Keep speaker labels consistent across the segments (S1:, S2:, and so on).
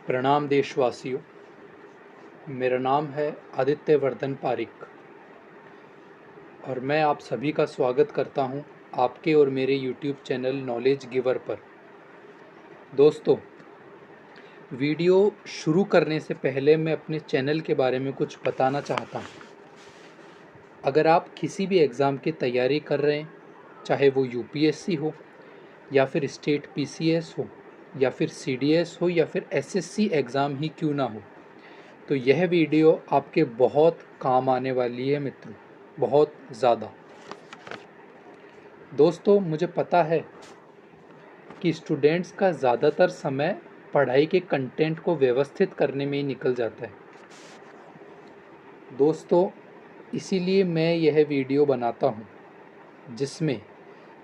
S1: प्रणाम देशवासियों। मेरा नाम है आदित्य वर्धन पारिक और मैं आप सभी का स्वागत करता हूं आपके और मेरे YouTube चैनल नॉलेज गिवर पर। दोस्तों, वीडियो शुरू करने से पहले मैं अपने चैनल के बारे में कुछ बताना चाहता हूं। अगर आप किसी भी एग्ज़ाम की तैयारी कर रहे हैं, चाहे वो UPSC हो या फिर स्टेट PCS हो या फिर CDS हो या फिर SSC एग्ज़ाम ही क्यों ना हो, तो यह वीडियो आपके बहुत काम आने वाली है मित्रों, बहुत ज़्यादा। दोस्तों, मुझे पता है कि स्टूडेंट्स का ज़्यादातर समय पढ़ाई के कंटेंट को व्यवस्थित करने में ही निकल जाता है। दोस्तों, इसीलिए मैं यह वीडियो बनाता हूँ जिसमें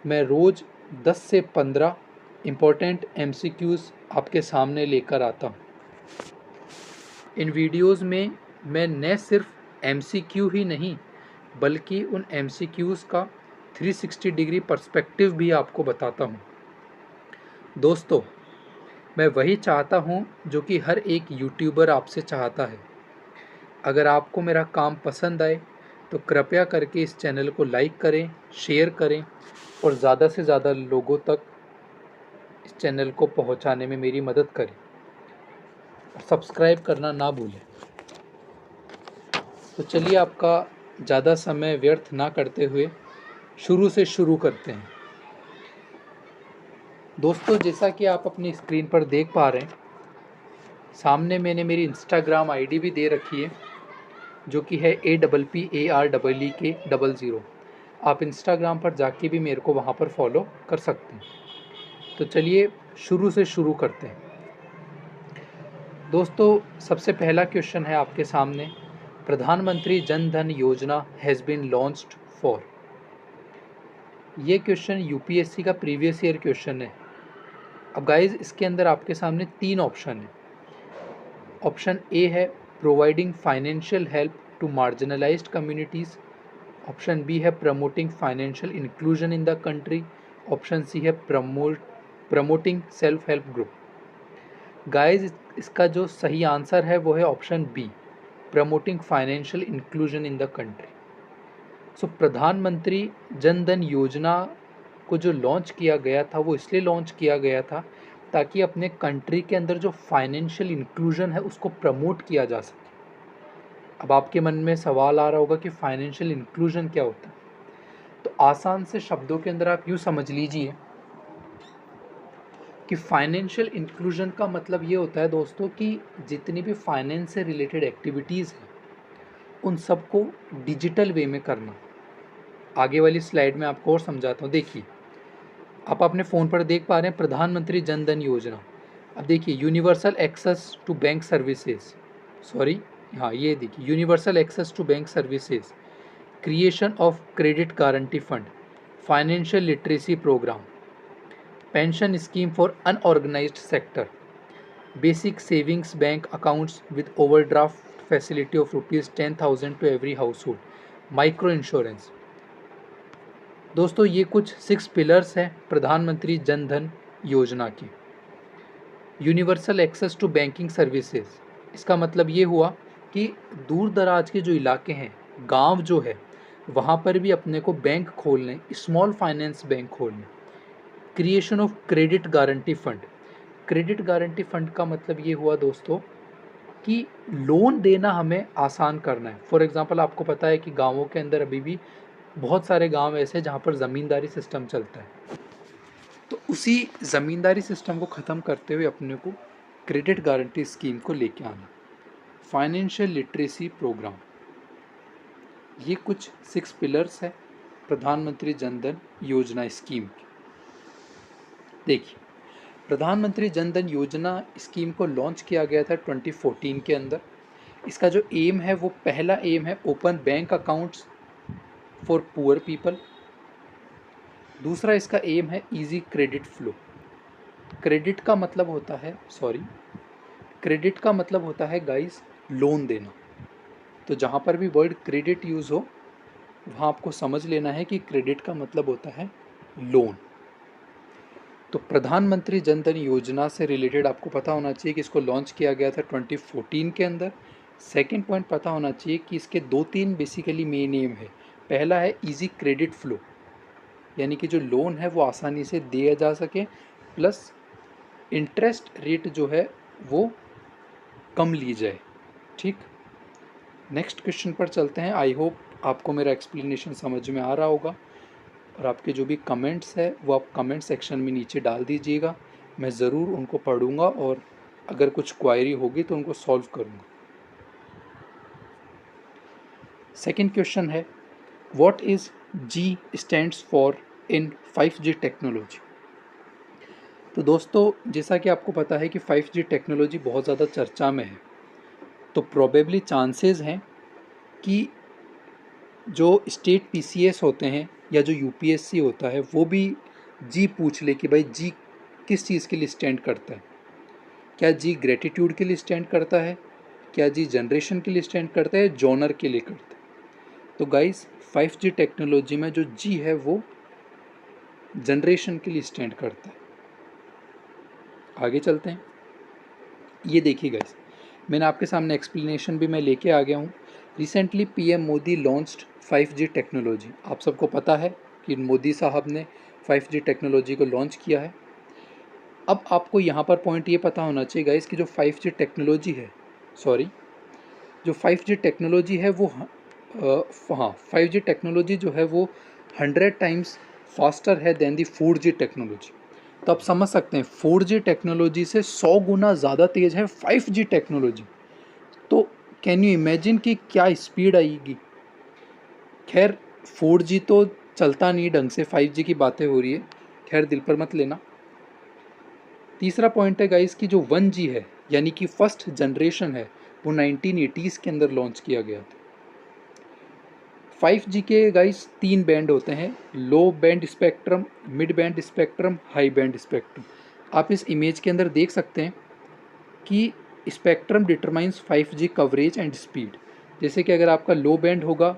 S1: मैं रोज़ 10 से 15 इम्पोर्टेंट MCQs आपके सामने लेकर आता हूँ। इन वीडियोज़ में मैं न सिर्फ MCQ ही नहीं बल्कि उन MCQs का 360 डिग्री पर्सपेक्टिव भी आपको बताता हूँ। दोस्तों, मैं वही चाहता हूँ जो कि हर एक यूट्यूबर आपसे चाहता है। अगर आपको मेरा काम पसंद आए तो कृपया करके इस चैनल को लाइक करें, शेयर करें और ज़्यादा से ज़्यादा लोगों तक इस चैनल को पहुँचाने में मेरी मदद करें। सब्सक्राइब करना ना भूलें। तो चलिए, आपका ज़्यादा समय व्यर्थ ना करते हुए शुरू से शुरू करते हैं। दोस्तों, जैसा कि आप अपनी स्क्रीन पर देख पा रहे हैं, सामने मैंने मेरी इंस्टाग्राम ID भी दे रखी है जो कि है APPAREEK00। आप इंस्टाग्राम पर जाके भी मेरे को वहाँ पर फॉलो कर सकते हैं। तो चलिए शुरू से शुरू करते हैं। दोस्तों, सबसे पहला क्वेश्चन है आपके सामने, प्रधानमंत्री जन धन योजना हैज़ बीन लॉन्च्ड फॉर। ये क्वेश्चन UPSC का प्रीवियस ईयर क्वेश्चन है। अब गाइज, इसके अंदर आपके सामने 3 ऑप्शन है। ऑप्शन ए है providing financial help to marginalised communities. Option B है promoting financial inclusion in the country. Option C है promoting self help group. Guys, इसका जो सही आंसर है वो है option B, promoting financial inclusion in the country. So Pradhan Mantri Jan Dhan योजना को जो लॉन्च किया गया था वो इसलिए लॉन्च किया गया था ताकि अपने कंट्री के अंदर जो फाइनेंशियल इंक्लूजन है उसको प्रमोट किया जा सके। अब आपके मन में सवाल आ रहा होगा कि फाइनेंशियल इंक्लूजन क्या होता है। तो आसान से शब्दों के अंदर आप यूँ समझ लीजिए कि फाइनेंशियल इंक्लूजन का मतलब ये होता है दोस्तों कि जितनी भी फाइनेंस से रिलेटेड एक्टिविटीज़ हैं उन सबको डिजिटल वे में करना। आगे वाली स्लाइड में आपको और समझाता हूँ। देखिए, आप अपने फ़ोन पर देख पा रहे हैं प्रधानमंत्री जन धन योजना। अब देखिए, universal access to bank services, sorry हाँ ये देखिए, universal access to bank services, creation of credit guarantee fund, financial literacy programme, pension scheme for unorganised sector, basic savings bank accounts with overdraft facility of ₹10,000 to every household, micro insurance. दोस्तों, ये कुछ 6 pillars हैं प्रधानमंत्री जन धन योजना के। Universal access to banking services, इसका मतलब ये हुआ कि दूर दराज के जो इलाके हैं, गांव जो है, वहाँ पर भी अपने को बैंक खोलने, स्मॉल फाइनेंस बैंक खोलने। Creation of credit guarantee fund, credit guarantee fund का मतलब ये हुआ दोस्तों कि लोन देना हमें आसान करना है। फॉर एग्जांपल, आपको पता है कि गांवों के अंदर अभी भी बहुत सारे गांव ऐसे हैं जहाँ पर ज़मींदारी सिस्टम चलता है। तो उसी ज़मींदारी सिस्टम को ख़त्म करते हुए अपने को क्रेडिट गारंटी स्कीम को लेके आना। फाइनेंशियल लिटरेसी प्रोग्राम, ये कुछ 6 पिलर्स है प्रधानमंत्री जन धन योजना स्कीम की। देखिए, प्रधानमंत्री जन धन योजना स्कीम को लॉन्च किया गया था 2014 के अंदर। इसका जो एम है वो पहला एम है open bank accounts for poor people. दूसरा इसका एम है इजी क्रेडिट फ्लो। क्रेडिट का मतलब होता है गाइस लोन देना। तो जहाँ पर भी वर्ड क्रेडिट यूज़ हो वहाँ आपको समझ लेना है कि क्रेडिट का मतलब होता है लोन। तो प्रधानमंत्री जन धन योजना से रिलेटेड आपको पता होना चाहिए कि इसको लॉन्च किया गया था 2014 के अंदर। सेकंड पॉइंट पता होना चाहिए कि इसके 2-3 बेसिकली मेन एम है। पहला है इजी क्रेडिट फ्लो, यानी कि जो लोन है वो आसानी से दिया जा सके, प्लस इंटरेस्ट रेट जो है वो कम ली जाए। ठीक, नेक्स्ट क्वेश्चन पर चलते हैं। आई होप आपको मेरा एक्सप्लेनेशन समझ में आ रहा होगा, और आपके जो भी कमेंट्स है वो आप कमेंट सेक्शन में नीचे डाल दीजिएगा। मैं ज़रूर उनको पढ़ूंगा और अगर कुछ क्वायरी होगी तो उनको सॉल्व करूंगा। सेकंड क्वेश्चन है, what is ji stands for in 5G technology. तो दोस्तों, जैसा कि आपको पता है कि 5G टेक्नोलॉजी बहुत ज़्यादा चर्चा में है, तो प्रोबेबली चांसेस हैं कि जो स्टेट पीसीएस होते हैं या जो यूपीएससी होता है वो भी जी पूछ ले कि भाई जी किस चीज़ के लिए स्टैंड करता है। क्या जी ग्रेटिट्यूड के लिए स्टैंड करता है, क्या जी जनरेशन के लिए स्टैंड करता है, जॉनर के लिए करता है। तो गाइस 5G टेक्नोलॉजी में जो जी है वो जनरेशन के लिए स्टैंड करता है। आगे चलते हैं। ये देखिए गाइस, मैंने आपके सामने एक्सप्लेनेशन भी मैं लेके आ गया हूँ। Recently PM Modi launched 5G technology. आप सबको पता है कि मोदी साहब ने 5G टेक्नोलॉजी को लॉन्च किया है। अब आपको यहाँ पर पॉइंट ये पता होना चाहिए गाइस कि जो 5G टेक्नोलॉजी है, जो 5G टेक्नोलॉजी है वो हाँ 5G टेक्नोलॉजी जो है वो 100 टाइम्स फास्टर है देन दी 4G टेक्नोलॉजी। तो आप समझ सकते हैं 4G टेक्नोलॉजी से 100 गुना ज़्यादा तेज़ है 5G टेक्नोलॉजी। तो कैन यू इमेजिन कि क्या स्पीड आएगी। खैर 4G तो चलता नहीं ढंग से, 5G की बातें हो रही है, खैर दिल पर मत लेना। तीसरा पॉइंट है गाइस कि जो 1G है यानी कि फर्स्ट जनरेशन है वो 1980s के अंदर लॉन्च किया गया था। 5G के गाइस 3 बैंड होते हैं, लो band spectrum, mid band spectrum, high band spectrum. आप इस इमेज के अंदर देख सकते हैं कि spectrum determines 5G coverage and speed. जैसे कि अगर आपका लो बैंड होगा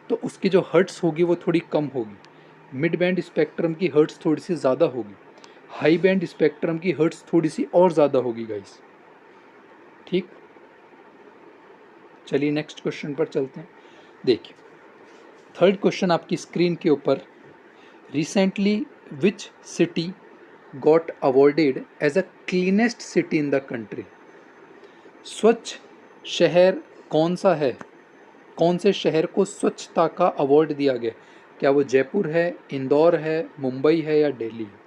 S1: तो उसकी जो हर्ट्स होगी वो थोड़ी कम होगी, मिड बैंड स्पेक्ट्रम की हर्ट्स थोड़ी सी ज़्यादा होगी, हाई बैंड स्पेक्ट्रम की हर्ट्स थोड़ी सी और ज़्यादा होगी गाइस। ठीक, चलिए नेक्स्ट क्वेश्चन पर चलते हैं। देखिए थर्ड क्वेश्चन आपकी स्क्रीन के ऊपर, recently which city got awarded as a cleanest city in the country. स्वच्छ शहर कौन सा है, कौन से शहर को स्वच्छता का अवार्ड दिया गया। क्या वो जयपुर है, इंदौर है, मुंबई है या दिल्ली है।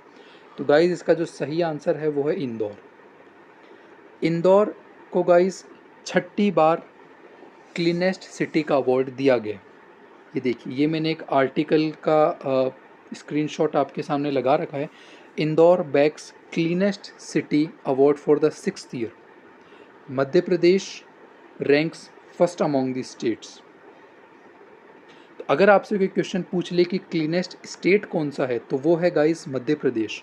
S1: तो गाइज इसका जो सही आंसर है वो है इंदौर। इंदौर को गाइज 6ठी बार क्लीनेस्ट सिटी का अवार्ड दिया गया। ये देखिए, ये मैंने एक आर्टिकल का स्क्रीनशॉट आपके सामने लगा रखा है। Indore bags cleanest city award for the 6th year. Madhya Pradesh ranks first among the states. तो अगर आपसे कोई क्वेश्चन पूछ ले कि क्लीनेस्ट स्टेट कौन सा है तो वो है गाइस मध्य प्रदेश,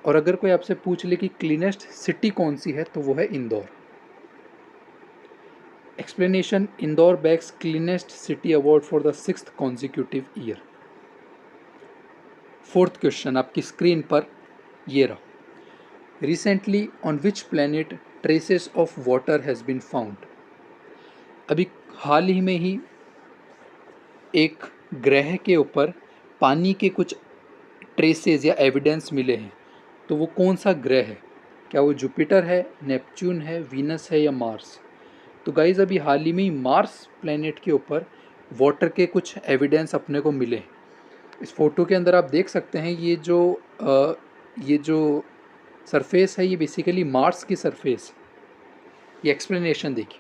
S1: और अगर कोई आपसे पूछ ले कि क्लीनेस्ट सिटी कौन सी है तो वो है Indore. Explanation, Indore bags cleanest city award for the 6th consecutive year. Fourth question आपकी स्क्रीन पर ये रहा, recently on which planet traces of water has been found. अभी हाल ही में ही एक ग्रह के ऊपर पानी के कुछ ट्रेसेस या एविडेंस मिले हैं, तो वो कौन सा ग्रह है। क्या वो जुपिटर है, नेपच्यून है, वीनस है या मार्स। तो गाइज अभी हाल ही में ही मार्स प्लैनेट के ऊपर वाटर के कुछ एविडेंस अपने को मिले। इस फोटो के अंदर आप देख सकते हैं ये जो सरफेस है ये बेसिकली मार्स की सरफेस। ये एक्सप्लेनेशन देखिए,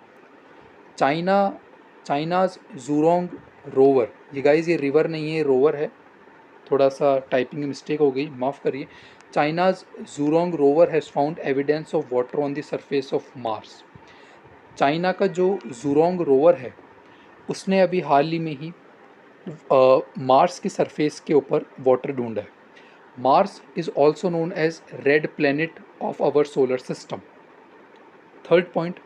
S1: चाइनाज जूरोंग रोवर, ये गाइज ये रिवर नहीं है, रोवर है, थोड़ा सा टाइपिंग में मिस्टेक हो गई, माफ़ करिए। China's Zhurong rover has found evidence of water on the surface of Mars. China का जो जूरोंग रोवर है उसने अभी हाल ही में ही मार्स की सरफेस के ऊपर वाटर ढूंढा है। Mars is also known as red planet of our solar system. Third point,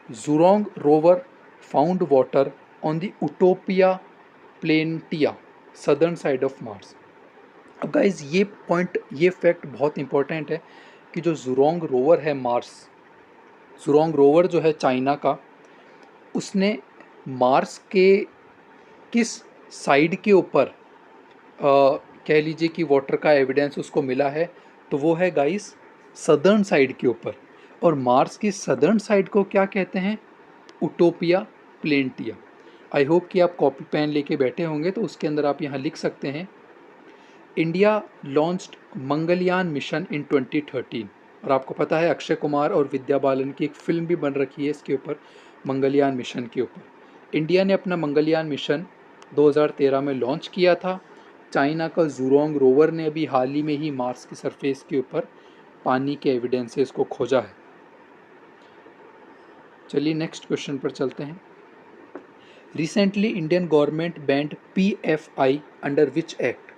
S1: Zhurong rover found water on the Utopia Planitia southern side of Mars. अब गाइज ये पॉइंट, ये फैक्ट बहुत important है कि जो जुरोंग रोवर है Mars, Zhurong rover जो है चाइना का, उसने मार्स के किस साइड के ऊपर कह लीजिए कि वाटर का एविडेंस उसको मिला है, तो वो है गाइस सदर्न साइड के ऊपर। और मार्स की सदर्न साइड को क्या कहते हैं? उटोपिया प्लेंटिया। आई होप कि आप कॉपी पेन लेके बैठे होंगे, तो उसके अंदर आप यहाँ लिख सकते हैं India launched Mangalyaan mission in 2013। और आपको पता है अक्षय कुमार और विद्या बालन की एक फिल्म भी बन रखी है इसके ऊपर, मंगलयान मिशन के ऊपर। इंडिया ने अपना मंगलयान मिशन 2013 में लॉन्च किया था। चाइना का जुरोंग रोवर ने अभी हाल ही में ही मार्स की सरफेस के ऊपर पानी के एविडेंसेस को खोजा है। चलिए नेक्स्ट क्वेश्चन पर चलते हैं। Recently Indian government banned PFI under which act?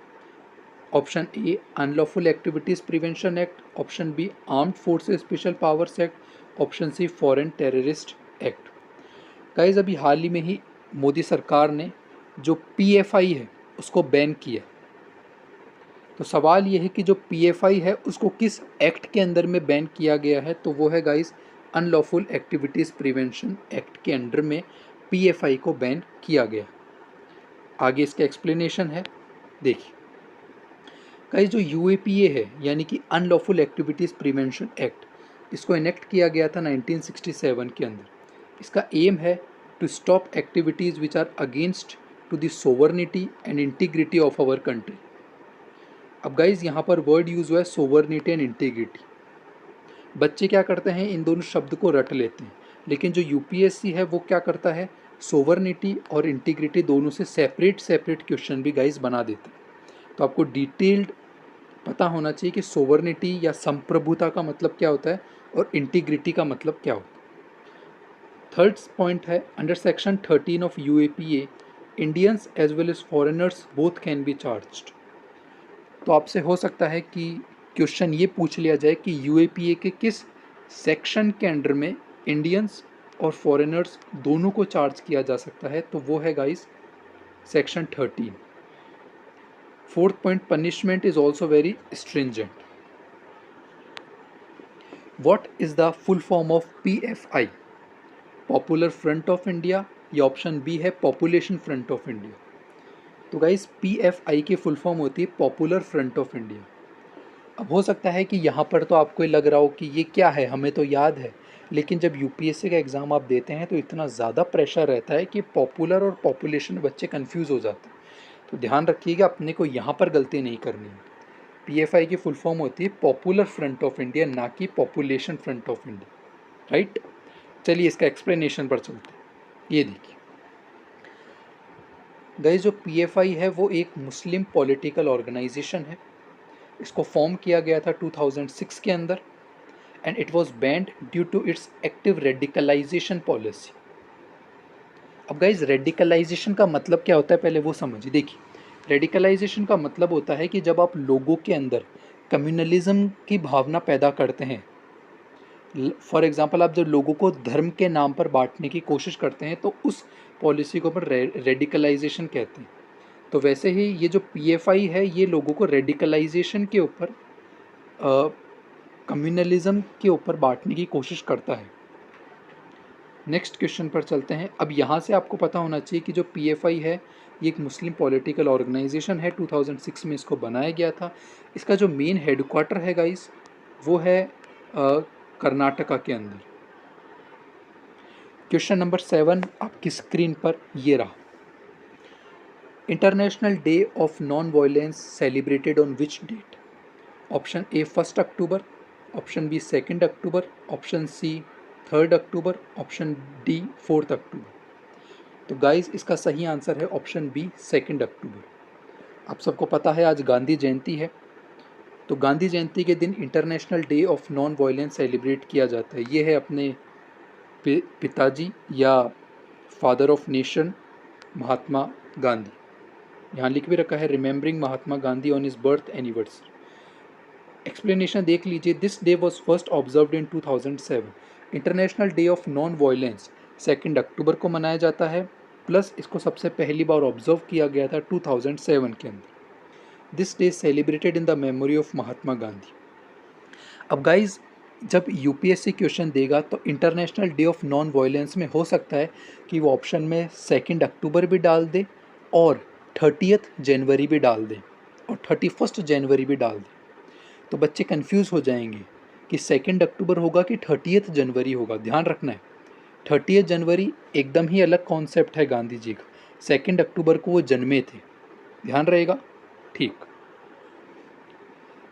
S1: Option A unlawful activities prevention act, option B armed forces special powers act, option C foreign terrorist act. Guys अभी हाल ही में ही मोदी सरकार ने जो PFI है उसको बैन किया। तो सवाल ये है कि जो PFI है उसको किस एक्ट के अंदर में बैन किया गया है? तो वो है guys unlawful activities prevention act के अंडर में PFI को बैन किया गया। आगे इसका एक्सप्लेनेशन है, देखिए गाइस जो UAPA है यानी कि अनलॉफुल एक्टिविटीज़ प्रिवेंशन एक्ट, इसको इनेक्ट किया गया था 1967 के अंदर। इसका एम है to stop activities which are against to the sovereignty and integrity of our country. अब गाइज यहाँ पर वर्ड यूज़ हुआ है सोवर्निटी एंड इंटीग्रिटी। बच्चे क्या करते हैं, इन दोनों शब्द को रट लेते हैं, लेकिन जो UPSC है वो क्या करता है, सोवर्निटी और इंटीग्रिटी दोनों से सेपरेट सेपरेट क्वेश्चन भी गाइज बना देते हैं। तो आपको डिटेल्ड पता होना चाहिए कि सोवर्निटी या संप्रभुता का मतलब क्या होता है और इंटीग्रिटी का मतलब क्या होता है। थर्ड पॉइंट है under section 13 of UAPA Indians as well as foreigners both can be charged. तो आपसे हो सकता है कि क्वेश्चन ये पूछ लिया जाए कि UAPA के किस सेक्शन के अंडर में इंडियंस और फॉरेनर्स दोनों को चार्ज किया जा सकता है, तो वो है guys section 13। Fourth point, punishment is also very stringent. What is the full form of PFI? Popular front of India, या ऑप्शन बी है पॉपुलेशन फ्रंट ऑफ इंडिया। तो गाइस PFI की फुल फॉर्म होती है पॉपुलर फ्रंट ऑफ इंडिया। अब हो सकता है कि यहाँ पर तो आपको लग रहा हो कि ये क्या है, हमें तो याद है, लेकिन जब UPSC का एग्ज़ाम आप देते हैं तो इतना ज़्यादा प्रेशर रहता है कि पॉपुलर और पॉपुलेशन बच्चे कंफ्यूज हो जाते हैं। तो ध्यान रखिएगा अपने को यहाँ पर गलती नहीं करनी है। PFI की फुल फॉर्म होती है पॉपुलर फ्रंट ऑफ इंडिया, ना कि population front of India, right. चलिए इसका एक्सप्लेनेशन पर चलते हैं। ये देखिए गाइस जो PFI है वो एक मुस्लिम पॉलिटिकल ऑर्गेनाइजेशन है। इसको फॉर्म किया गया था 2006 के अंदर and it was banned due to its active radicalisation policy. अब गाइज रेडिकलाइजेशन का मतलब क्या होता है पहले वो समझिए। देखिए रेडिकलाइजेशन का मतलब होता है कि जब आप लोगों के अंदर कम्युनलिज्म की भावना पैदा करते हैं, फॉर एग्जांपल आप जब लोगों को धर्म के नाम पर बांटने की कोशिश करते हैं तो उस पॉलिसी को अपन रेडिकलाइजेशन कहते हैं। तो वैसे ही ये जो PFI है ये लोगों को रेडिकलाइजेशन के ऊपर, कम्युनलिज्म के ऊपर बांटने की कोशिश करता है। नेक्स्ट क्वेश्चन पर चलते हैं। अब यहाँ से आपको पता होना चाहिए कि जो PFI है ये एक मुस्लिम पॉलिटिकल ऑर्गेनाइजेशन है, 2006 में इसको बनाया गया था। इसका जो मेन हेडक्वार्टर है गाइस वो है कर्नाटका के अंदर। क्वेश्चन नंबर 7 आपकी स्क्रीन पर ये रहा। International day of non violence celebrated on which date? Option A 1 October, option B 2 October, option C 3 October, option D 4 October. तो गाइस इसका सही आंसर है ऑप्शन बी 2 अक्टूबर। आप सबको पता है आज गांधी जयंती है, तो गांधी जयंती के दिन international day of non violence celebrate किया जाता है। ये है अपने पिताजी या father of nation Mahatma Gandhi. यहाँ लिख भी रखा है remembering Mahatma Gandhi on his birth anniversary. Explanation देख लीजिए। This day was first observed in 2007। International day of non violence 2 अक्टूबर को मनाया जाता है, प्लस इसको सबसे पहली बार ऑब्जर्व किया गया था 2007 के अंदर। This day celebrated in the memory of Mahatma Gandhi. अब गाइज जब यूपीएससी क्वेश्चन देगा तो international day of non violence में हो सकता है कि वो ऑप्शन में 2 अक्टूबर भी डाल दे और 30 जनवरी भी डाल दे और 31 जनवरी भी डाल दे। तो बच्चे कंफ्यूज हो जाएंगे कि 2 अक्टूबर होगा कि 30 जनवरी होगा। ध्यान रखना है 30 जनवरी एकदम ही अलग कॉन्सेप्ट है गांधी जी का, 2 अक्टूबर को वो जन्मे थे। ध्यान रहेगा। ठीक।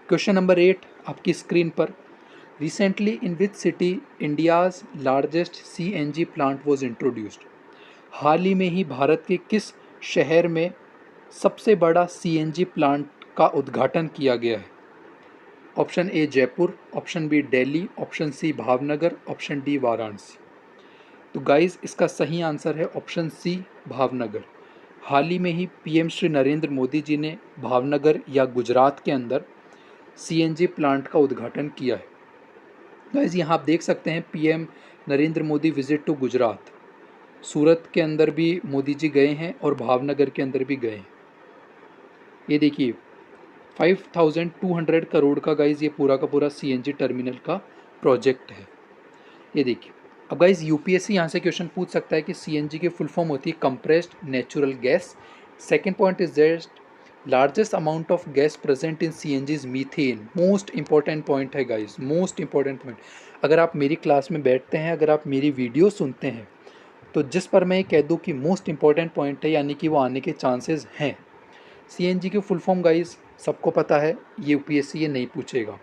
S1: क्वेश्चन नंबर 8 आपकी स्क्रीन पर। Recently in which city India's largest CNG plant was introduced. हाल ही में ही भारत के किस शहर में सबसे बड़ा सीएनजी प्लांट का उद्घाटन किया गया है। Option A Jaipur, option B Delhi, option C Bhavnagar, option D Varanasi. तो गाइस इसका सही आंसर है ऑप्शन सी भावनगर। हाल ही में ही पीएम श्री नरेंद्र मोदी जी ने भावनगर या गुजरात के अंदर सीएनजी प्लांट का उद्घाटन किया है। गाइस यहाँ आप देख सकते हैं PM Narendra Modi visit to Gujarat. Surat के अंदर भी मोदी जी गए हैं और भावनगर के अंदर भी गए हैं। ये देखिए 5200 करोड़ का गाइस ये पूरा का पूरा सीएनजी टर्मिनल का प्रोजेक्ट है। ये देखिए। अब गाइस यूपीएससी यहाँ से क्वेश्चन पूछ सकता है कि सीएनजी की फुल फॉर्म होती है compressed natural gas. Second point is that largest amount of gas present in CNG is methane. Most important point है गाइस, मोस्ट इंपॉर्टेंट पॉइंट। अगर आप मेरी क्लास में बैठते हैं, अगर आप मेरी वीडियो सुनते हैं, तो जिस पर मैं कह दूँ कि मोस्ट इंपॉर्टेंट पॉइंट है यानी कि वो आने के चांसेस हैं। सीएनजी की फुल फॉर्म गाइस सबको पता है, ये यूपीएससी ये नहीं पूछेगा।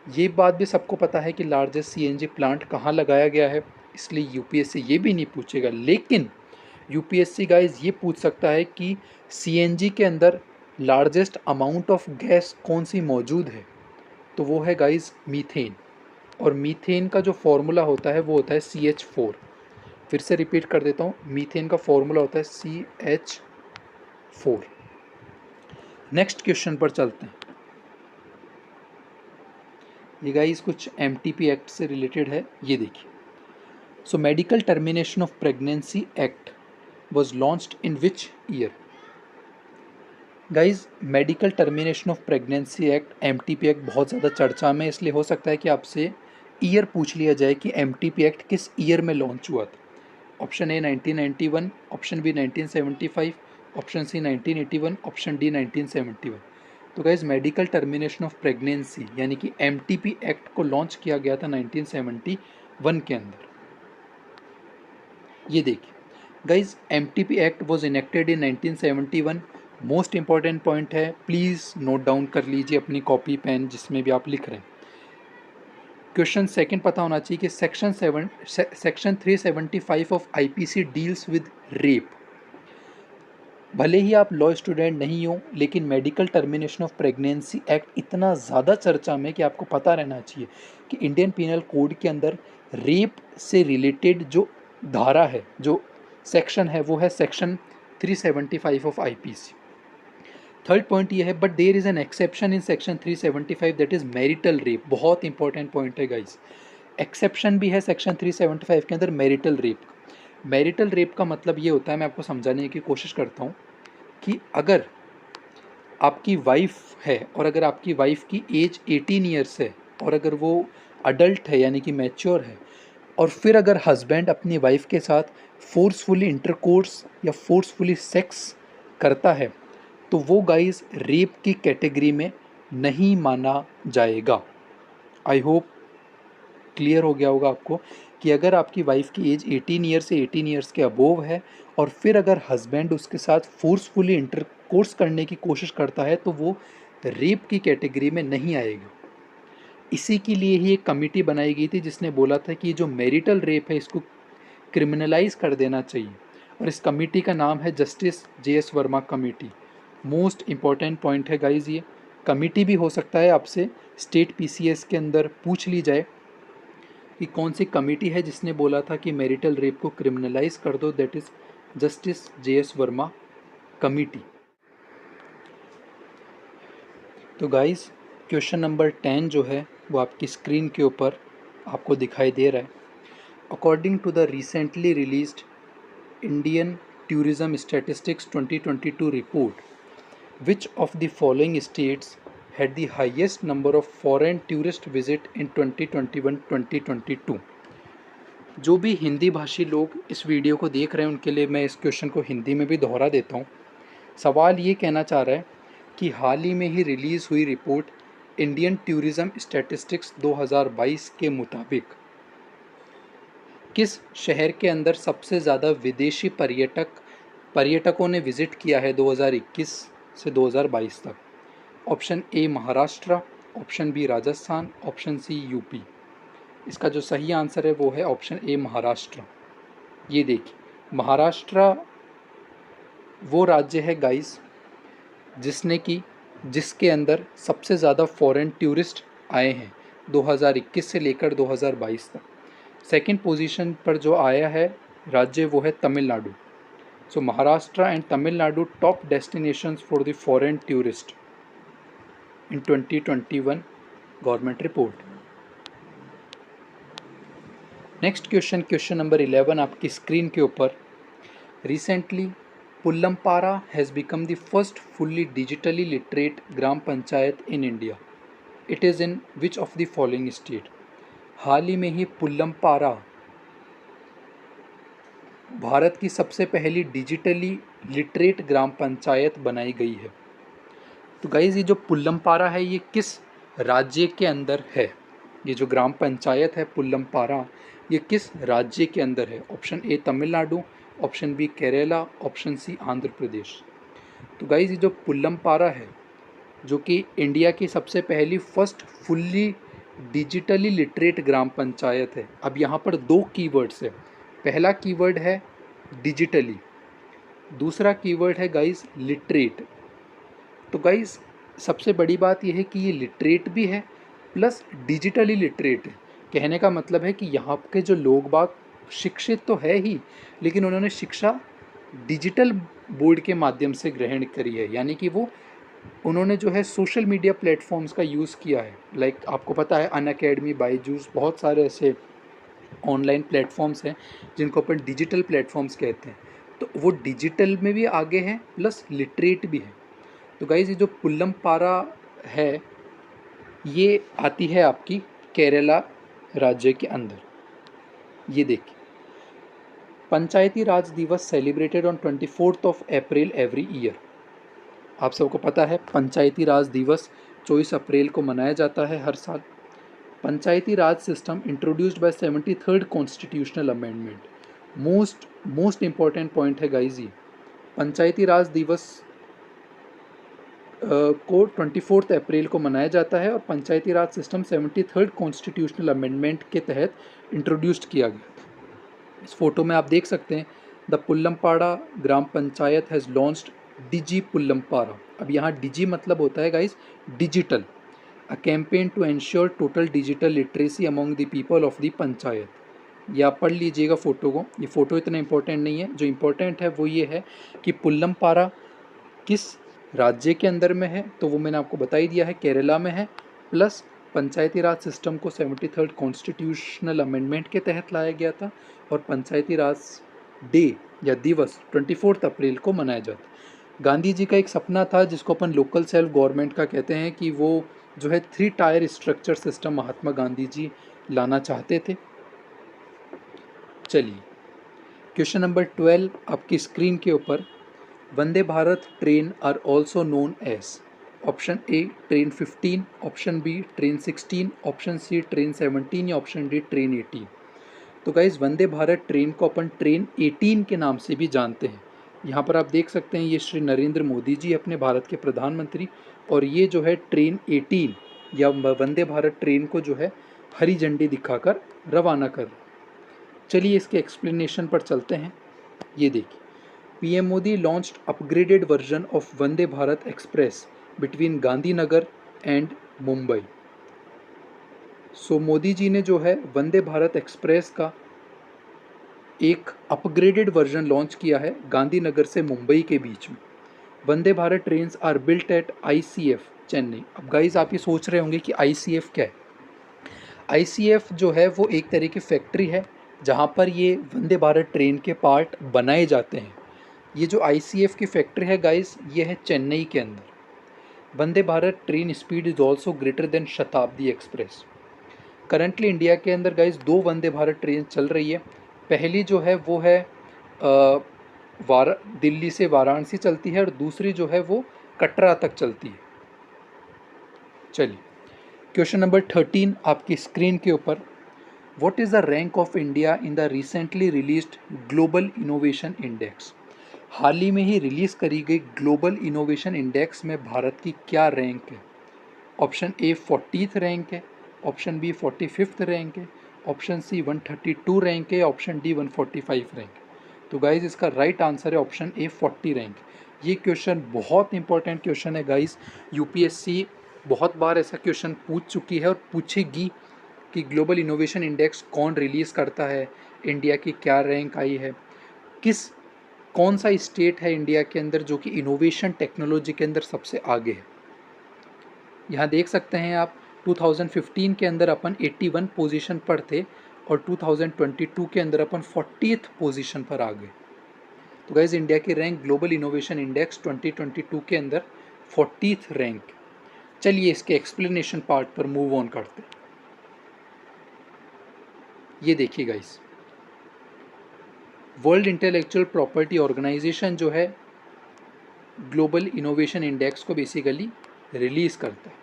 S1: ये बात भी सबको पता है कि लार्जेस्ट सीएनजी प्लांट कहाँ लगाया गया है, इसलिए यूपीएससी ये भी नहीं पूछेगा। लेकिन यूपीएससी गाइस ये पूछ सकता है कि सीएनजी के अंदर लार्जेस्ट अमाउंट ऑफ गैस कौन सी मौजूद है, तो वो है गाइस मीथेन। और मीथेन का जो फॉर्मूला होता है वो होता है CH4। फिर से रिपीट कर देता हूँ, मीथेन का फॉर्मूला होता है CH4। नेक्स्ट क्वेश्चन पर चलते हैं। ये गाइस कुछ एमटीपी एक्ट से रिलेटेड है, ये देखिए। So medical termination of pregnancy act was launched in which year. Guys medical termination of pregnancy act MTP act बहुत ज़्यादा चर्चा में, इसलिए हो सकता है कि आपसे ईयर पूछ लिया जाए कि एमटीपी एक्ट किस ईयर में लॉन्च हुआ था। Option A 1991, option B 1975, option C 1981, option D 1971। तो guys medical termination of pregnancy यानी कि एमटीपी एक्ट को लॉन्च किया गया था 1971 के अंदर। ये देखिए guys MTP act was enacted in 1971। Most important point है, प्लीज़ नोट डाउन कर लीजिए अपनी कॉपी पेन जिसमें भी आप लिख रहे हैं। क्वेश्चन सेकंड पता होना चाहिए कि section 375 of IPC deals with rape. भले ही आप लॉ स्टूडेंट नहीं हो, लेकिन medical termination of pregnancy act इतना ज़्यादा चर्चा में कि आपको पता रहना चाहिए कि इंडियन पीनल कोड के अंदर रेप से रिलेटेड जो धारा है, जो सेक्शन है, वो है section 375 of IPC. Third point ये है, but there is an exception in section 375 that is marital rape. बहुत इंपॉर्टेंट पॉइंट है गाइस, एक्सेप्शन भी है सेक्शन 375 के अंदर मैरिटल रेप। मैरिटल रेप का मतलब ये होता है, मैं आपको समझाने की कोशिश करता हूँ कि अगर आपकी वाइफ है और अगर आपकी वाइफ की एज 18 ईयर्स है और अगर वो अडल्ट है यानी कि मैच्योर है, और फिर अगर हस्बैंड अपनी वाइफ के साथ फोर्सफुली इंटरकोर्स या फोर्सफुली सेक्स करता है, तो वो गाइस रेप की कैटेगरी में नहीं माना जाएगा। आई होप क्लियर हो गया होगा आपको कि अगर आपकी वाइफ की एज 18 ईयर से 18 ईयर्स के अबोव है और फिर अगर हस्बैंड उसके साथ फोर्सफुली इंटरकोर्स करने की कोशिश करता है, तो वो रेप की कैटेगरी में नहीं आएगा। इसी के लिए ही एक कमेटी बनाई गई थी जिसने बोला था कि जो मैरिटल रेप है इसको क्रिमिनलाइज कर देना चाहिए, और इस कमेटी का नाम है justice JS Verma committee. Most important point है गाइज, ये कमेटी भी हो सकता है आपसे स्टेट PCS के अंदर पूछ ली जाए कि कौन सी कमेटी है जिसने बोला था कि मैरिटल रेप को क्रिमिनलाइज कर दो, that is justice JS Verma committee. तो गाइस क्वेश्चन नंबर 10 जो है वो आपकी स्क्रीन के ऊपर आपको दिखाई दे रहा है। According to the recently released Indian tourism statistics 2022 report, which of the following states had the highest number of foreign tourist visit in 2021-2022। जो भी हिंदी भाषी लोग इस वीडियो को देख रहे हैं उनके लिए मैं इस क्वेश्चन को हिंदी में भी दोहरा देता हूँ। सवाल ये कहना चाह रहा है कि हाल ही में ही रिलीज़ हुई रिपोर्ट इंडियन टूरिज़्म स्टैटिस्टिक्स 2022 के मुताबिक किस शहर के अंदर सबसे ज़्यादा विदेशी पर्यटकों ने विज़िट किया है 2021 से 2022 तक। Option A Maharashtra, option B Rajasthan, option C UP. इसका जो सही आंसर है वो है ऑप्शन ए महाराष्ट्र। ये देखिए, महाराष्ट्र वो राज्य है गाइस जिसके अंदर सबसे ज़्यादा फॉरेन टूरिस्ट आए हैं 2021 से लेकर 2022 तक। सेकंड पोजीशन पर जो आया है राज्य वो है Tamil Nadu. So Maharashtra and Tamil Nadu top destinations for the foreign tourist in 2021 government report. Next question number 11 आपकी स्क्रीन के ऊपर। Recently Pullampara has become the first fully digitally literate gram panchayat in India. It is in which of the following state. हाल ही में ही पुल्लमपारा भारत की सबसे पहली डिजिटली लिटरेट ग्राम पंचायत बनाई गई है। तो गाइज़ ये जो पुल्लमपारा है ये किस राज्य के अंदर है? ये जो ग्राम पंचायत है पुल्लमपारा ये किस राज्य के अंदर है? Option A Tamil Nadu, option B Kerala, option C Andhra Pradesh. तो गाइज़ ये जो पुल्लमपारा है जो कि इंडिया की सबसे पहली first fully digitally literate gram panchayat है। अब यहाँ पर दो कीवर्ड्स है। पहला कीवर्ड है डिजिटली, दूसरा कीवर्ड है गाइज़ लिटरेट। तो गाइज़ सबसे बड़ी बात यह है कि ये लिटरेट भी है प्लस डिजिटली लिटरेट है। कहने का मतलब है कि यहाँ के जो लोग बाग शिक्षित तो है ही, लेकिन उन्होंने शिक्षा डिजिटल बोर्ड के माध्यम से ग्रहण करी है, यानी कि उन्होंने जो है सोशल मीडिया प्लेटफॉर्म्स का यूज़ किया है। लाइक आपको पता है अनअकैडमी, बायजूस, बहुत सारे ऐसे ऑनलाइन प्लेटफॉर्म्स हैं जिनको अपन डिजिटल प्लेटफॉर्म्स कहते हैं। तो वो डिजिटल में भी आगे हैं प्लस लिटरेट भी है। तो गाइज़ ये जो पुल्लमपारा है ये आती है आपकी केरला राज्य के अंदर। ये देखिए, पंचायती राज दिवस celebrated on 24 April every year. आप सबको पता है पंचायती राज दिवस 24 अप्रैल को मनाया जाता है हर साल। Panchayati Raj system introduced by 73rd constitutional amendment. Most important point है गाइज ये। पंचायती राज दिवस को 24 अप्रैल को मनाया जाता है और पंचायती Raj system 73rd constitutional amendment के तहत इंट्रोड्यूस्ड किया गया। इस फोटो में आप देख सकते हैं the Pullampara gram panchayat has launched Digi Pullampara. अब यहाँ डिजी मतलब होता है guys digital. A campaign to ensure total digital literacy among the people of the panchayat. या पढ़ लीजिएगा फ़ोटो को, ये फ़ोटो इतना इम्पोर्टेंट नहीं है। जो इम्पोर्टेंट है वो ये है कि पुल्लमपारा किस राज्य के अंदर में है, तो वो मैंने आपको बता ही दिया है, केरला में है। प्लस पंचायती राज सिस्टम को 73rd कॉन्स्टिट्यूशनल अमेंडमेंट के तहत लाया गया था और पंचायती राज डे या दिवस 24 अप्रैल को मनाया जाता है। गांधी जी का एक सपना था जिसको अपन लोकल सेल्फ गवर्नमेंट का कहते हैं, कि वो जो है 3 tyre structure system Mahatma Gandhi ji लाना चाहते थे। चलिए क्वेश्चन नंबर 12 आपकी स्क्रीन के ऊपर। Vande Bharat train are also known as. Option A train 15, option B train 16, option C train 17 या ऑप्शन डी ट्रेन 18। तो गाइज वंदे भारत ट्रेन को अपन ट्रेन 18 के नाम से भी जानते हैं। यहाँ पर आप देख सकते हैं ये श्री नरेंद्र मोदी जी अपने भारत के प्रधानमंत्री, और ये जो है ट्रेन 18 या वंदे भारत ट्रेन को जो है हरी झंडी दिखाकर रवाना कर। चलिए इसके एक्सप्लेनेशन पर चलते हैं। ये देखिए, PM Modi launched upgraded version of Vande Bharat express between Gandhinagar and Mumbai. So Modi ji ने जो है वंदे भारत एक्सप्रेस का एक अपग्रेडेड वर्जन लॉन्च किया है गांधीनगर से मुंबई के बीच में। Vande Bharat trains are built at ICF Chennai. अब गाइज आप ये सोच रहे होंगे कि आईसीएफ क्या है। आईसीएफ जो है वो एक तरह की फैक्ट्री है जहाँ पर ये वंदे भारत ट्रेन के पार्ट बनाए जाते हैं। ये जो आईसीएफ की फैक्ट्री है गाइस ये है चेन्नई के अंदर। Vande Bharat train speed is also greater than Shatabdi express. Currently India के अंदर गाइज 2 वंदे भारत ट्रेन चल रही है। पहली जो है वो है दिल्ली से वाराणसी चलती है, और दूसरी जो है वो कटरा तक चलती है। चलिए, क्वेश्चन नंबर 13 आपकी स्क्रीन के ऊपर। What is the rank of India in the recently released Global Innovation Index? हाल ही में ही रिलीज़ करी गई ग्लोबल इनोवेशन इंडेक्स में भारत की क्या रैंक है? ऑप्शन ए 40th रैंक है, ऑप्शन बी 45th रैंक है, ऑप्शन सी 132 रैंक है, ऑप्शन डी 145 रैंक है। तो गाइज इसका राइट आंसर है ऑप्शन ए 40 रैंक। ये क्वेश्चन बहुत इंपॉर्टेंट क्वेश्चन है गाइज। यूपीएससी बहुत बार ऐसा क्वेश्चन पूछ चुकी है और पूछेगी कि ग्लोबल इनोवेशन इंडेक्स कौन रिलीज़ करता है, इंडिया की क्या रैंक आई है, कौन सा स्टेट है इंडिया के अंदर जो कि इनोवेशन टेक्नोलॉजी के अंदर सबसे आगे है। यहाँ देख सकते हैं आप 2015 के अंदर अपन 81 पोजीशन पर थे और 2022 के अंदर अपन 40th पोजीशन पर आ गए। तो गाइज इंडिया की रैंक ग्लोबल इनोवेशन इंडेक्स 2022 के अंदर 40th रैंक। चलिए इसके एक्सप्लेनेशन पार्ट पर मूव ऑन करते हैं। ये देखिए guys, World intellectual property Organization जो है ग्लोबल इनोवेशन इंडेक्स को बेसिकली रिलीज करता है।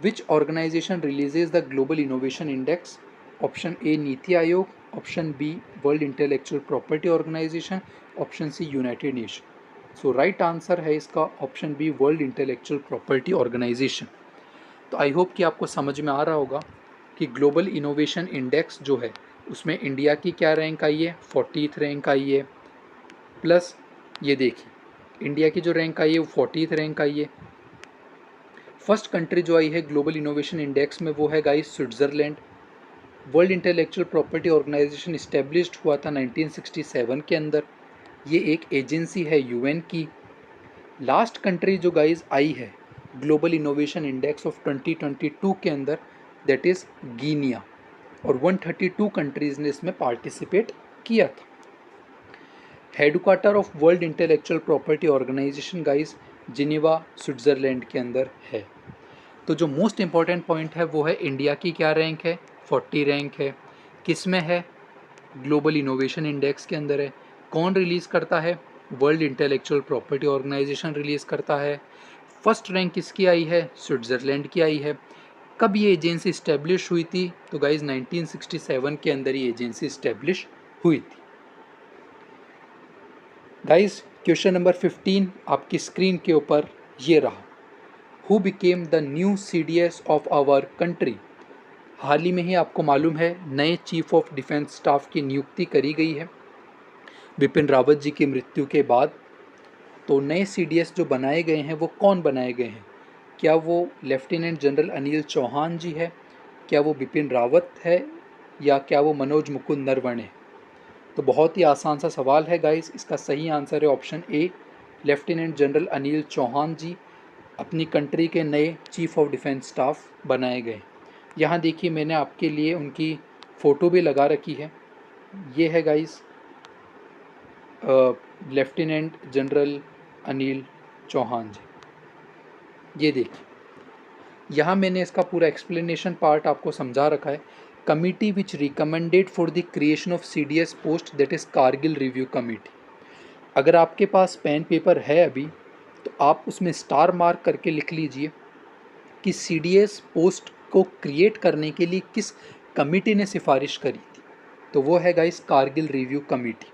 S1: Which organization releases the Global Innovation Index? Option A NITI Aayog, option B World intellectual property Organization, option C United Nation. So right answer है इसका option B World intellectual property organisation. तो I hope कि आपको समझ में आ रहा होगा कि ग्लोबल इनोवेशन इंडेक्स जो है उसमें इंडिया की क्या रैंक आई है, 40th रैंक आई है, प्लस ये देखिए इंडिया की जो रैंक आई है वो 40th रैंक आई है। फर्स्ट कंट्री जो आई है ग्लोबल इनोवेशन इंडेक्स में वो है guys Switzerland. World intellectual property organisation established हुआ था 1967 के अंदर। ये एक एजेंसी है यूएन की। लास्ट कंट्री जो गाइस आई है ग्लोबल इनोवेशन इंडेक्स ऑफ 2022 के अंदर, दैट इज़ गिनिया, और 132 कंट्रीज़ ने इसमें पार्टिसिपेट किया था। Headquarter of world intellectual property organisation guys Geneva Switzerland के अंदर है। तो जो मोस्ट इंपॉर्टेंट पॉइंट है वो है इंडिया की क्या रैंक है, 40 रैंक है। किस में है? ग्लोबल इनोवेशन इंडेक्स के अंदर है। कौन रिलीज़ करता है? World intellectual property organization release करता है। फर्स्ट रैंक किसकी आई है? स्विट्ज़रलैंड की आई है। कब ये एजेंसी इस्टेब्लिश हुई थी? तो गाइज 1967 के अंदर ये एजेंसी इस्टेब्लिश हुई थी। गाइज क्वेश्चन नंबर 15 आपकी स्क्रीन के ऊपर ये रहा। Who became the new CDS of our country? हाल ही में ही आपको मालूम है नए चीफ ऑफ डिफेंस स्टाफ की नियुक्ति करी गई है बिपिन रावत जी की मृत्यु के बाद। तो नए CDS जो बनाए गए हैं वो कौन बनाए गए हैं? क्या वो लेफ्टिनेंट जनरल अनिल चौहान जी है, क्या वो बिपिन रावत है, या क्या वो मनोज मुकुंद नरवणे है? तो बहुत ही आसान सा सवाल है गाइस। इसका सही आंसर है option A, lieutenant general Anil Chauhan ji अपनी कंट्री के नए चीफ ऑफ डिफेंस स्टाफ बनाए गए। यहाँ देखिए मैंने आपके लिए उनकी फ़ोटो भी लगा रखी है। ये है guys lieutenant general Anil Chauhan ji. ये देखिए यहाँ मैंने इसका पूरा एक्सप्लेनेशन पार्ट आपको समझा रखा है। Committee which recommended for the creation of CDS post, that is Kargil review committee. अगर आपके पास पेन पेपर है अभी तो आप उसमें स्टार मार्क करके लिख लीजिए कि CDS पोस्ट को क्रिएट करने के लिए किस कमिटी ने सिफारिश करी थी। तो वो है guys Kargil review committee.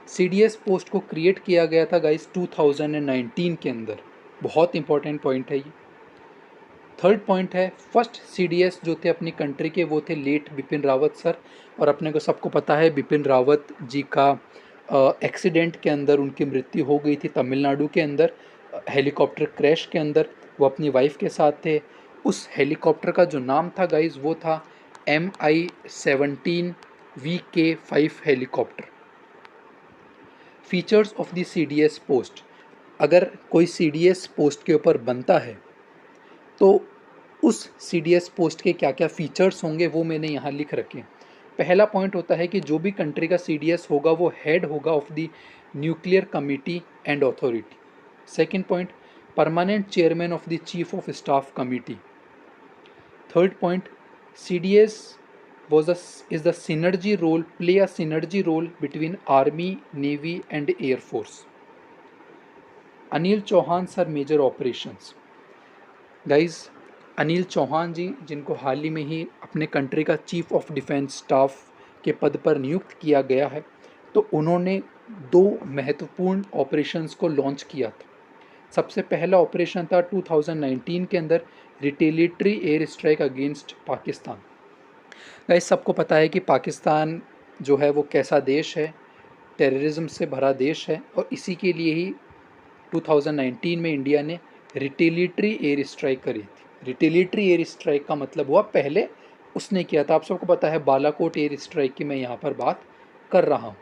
S1: CDS post को क्रिएट किया गया था गाइस 2019 के अंदर। बहुत इंपॉर्टेंट पॉइंट है ये। थर्ड पॉइंट है फर्स्ट CDS जो थे अपनी कंट्री के वो थे लेट बिपिन रावत सर। और अपने को सबको पता है बिपिन रावत जी का एक्सीडेंट के अंदर उनकी मृत्यु हो गई थी तमिलनाडु के अंदर, हेलीकॉप्टर क्रैश के अंदर। वो अपनी वाइफ के साथ थे। उस हेलीकॉप्टर का जो नाम था गाइज वो था MI-17 VK5 helicopter. Features of the CDS post, अगर कोई CDS पोस्ट के ऊपर बनता है तो उस CDS पोस्ट के क्या क्या फीचर्स होंगे वो मैंने यहाँ लिख रखे। पहला पॉइंट होता है कि जो भी कंट्री का CDS होगा वो हेड होगा of the nuclear committee and authority. Second point, permanent chairman of the chief of staff committee. Third point, CDS is the synergy role, play a synergy role between Army, Navy and Air Force. Anil Chauhan sir, major operations. Guys, Anil Chauhan ji, जिनको हाल ही में ही अपने country का chief of defence staff के पद पर नियुक्त किया गया है, तो उन्होंने दो महत्वपूर्ण ऑपरेशंस को लॉन्च किया था। सबसे पहला ऑपरेशन था 2019 के अंदर retaliatory air strike against Pakistan. Guys, सबको पता है कि पाकिस्तान जो है वो कैसा देश है, टेररिज्म से भरा देश है, और इसी के लिए ही 2019 में इंडिया ने रिटेलिटरी एयर स्ट्राइक करी थी। रिटेलिटरी एयर स्ट्राइक का मतलब हुआ पहले उसने किया था। आप सबको पता है बालाकोट एयर स्ट्राइक की मैं यहाँ पर बात कर रहा हूँ।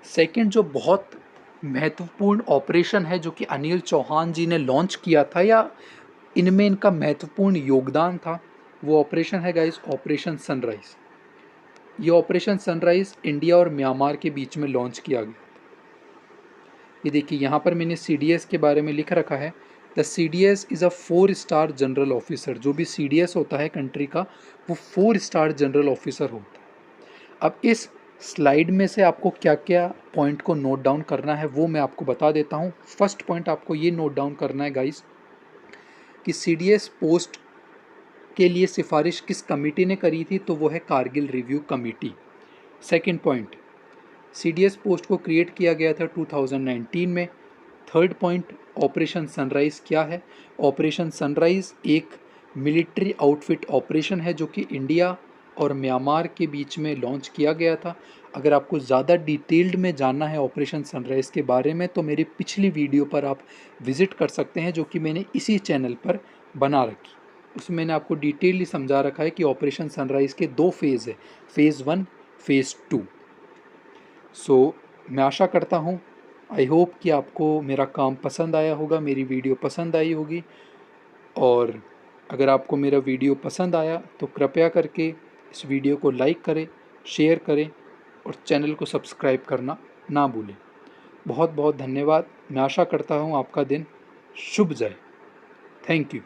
S1: सेकंड जो बहुत महत्वपूर्ण ऑपरेशन है जो कि अनिल चौहान जी ने लॉन्च किया था, या इनमें इनका महत्वपूर्ण योगदान था, वो ऑपरेशन है गाइस ऑपरेशन सनराइज। ये ऑपरेशन सनराइज इंडिया और म्यांमार के बीच में लॉन्च किया गया। ये देखिए यहाँ पर मैंने CDS के बारे में लिख रखा है। The CDS is a 4 star general officer. जो भी CDS होता है कंट्री का, वो 4 स्टार जनरल ऑफिसर होता है। अब इस स्लाइड में से आपको क्या क्या पॉइंट को नोट डाउन करना है वो मैं आपको बता देता हूँ। फर्स्ट पॉइंट आपको ये नोट डाउन करना है गाइस कि CDS पोस्ट के लिए सिफारिश किस कमेटी ने करी थी, तो वो है Kargil review committee. Second point, CDS post को क्रिएट किया गया था 2019 में। थर्ड पॉइंट, ऑपरेशन सनराइज़ क्या है? ऑपरेशन सनराइज़ एक मिलिट्री आउटफिट ऑपरेशन है जो कि इंडिया और म्यांमार के बीच में लॉन्च किया गया था। अगर आपको ज़्यादा डिटेल्ड में जानना है ऑपरेशन सनराइज़ के बारे में, तो मेरी पिछली वीडियो पर आप विज़िट कर सकते हैं जो कि मैंने इसी चैनल पर बना रखी। उसमें मैंने आपको डिटेलली समझा रखा है कि ऑपरेशन सनराइज़ के 2 फेज़ है, फेज़ 1, फेज़ 2। सो मैं आशा करता हूँ, आई होप कि आपको मेरा काम पसंद आया होगा, मेरी वीडियो पसंद आई होगी। और अगर आपको मेरा वीडियो पसंद आया तो कृपया करके इस वीडियो को लाइक करें, शेयर करें और चैनल को सब्सक्राइब करना ना भूलें। बहुत बहुत धन्यवाद। मैं आशा करता हूँ आपका दिन शुभ जाए। Thank you.